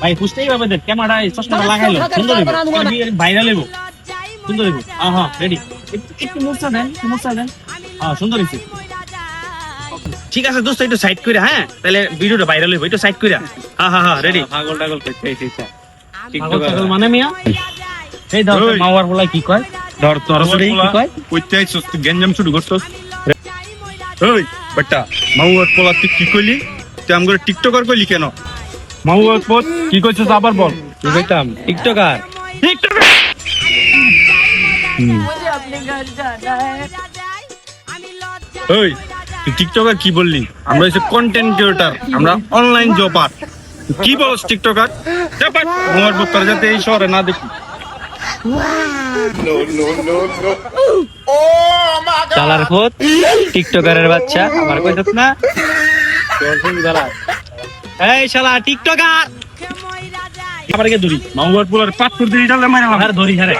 ভাই বুঝতেই পারবে যে ক্যামেরা চশমাটা লাগাইলো সুন্দর ভাইরাল হইব সুন্দর হইব। হ্যাঁ রেডি, একটু মোচা দেন, একটু মোচা দেন। হ্যাঁ সুন্দর হয়েছে। ঠিক আছে দোস্ত, একটু সাইড করে, হ্যাঁ তাহলে ভিডিওটা ভাইরাল হইব, একটু সাইড করে। হ্যাঁ রেডি। পাগল টাগল করতে পাগল ছাগল মানে মিয়া এই ধর মাওয়ার বলা কি কয়, ধর তোর কি কয় কইতে আইছস তুই গেঞ্জাম শুরু করছস। ওই বেটা মাউয়ার পোলা তুই কি কইলি? তুই আমগরে টিকটকার কইলি কেন? মাউয়ার পোত কি কইছস আবার বল। কি কইতাম? টিকটকার। मुझे अपने घर जाना है। ওই তুই টিকটকার কি বললি? আমরা হচ্ছে কন্টেন্ট ক্রিয়েটর, আমরা অনলাইন জবার। কি বলস টিকটকার? যা বাট মাউয়ার পোত তোর যাতে এই শহরে না দেখি। চালার ফোত টিকটকারের বাচ্চা আমার কইতাছ না? এই শালা টিকটকার আবার কে ধরি মাউয়ার পোলার পাথর দিয়ে ডালে মারা আর ধরি হারে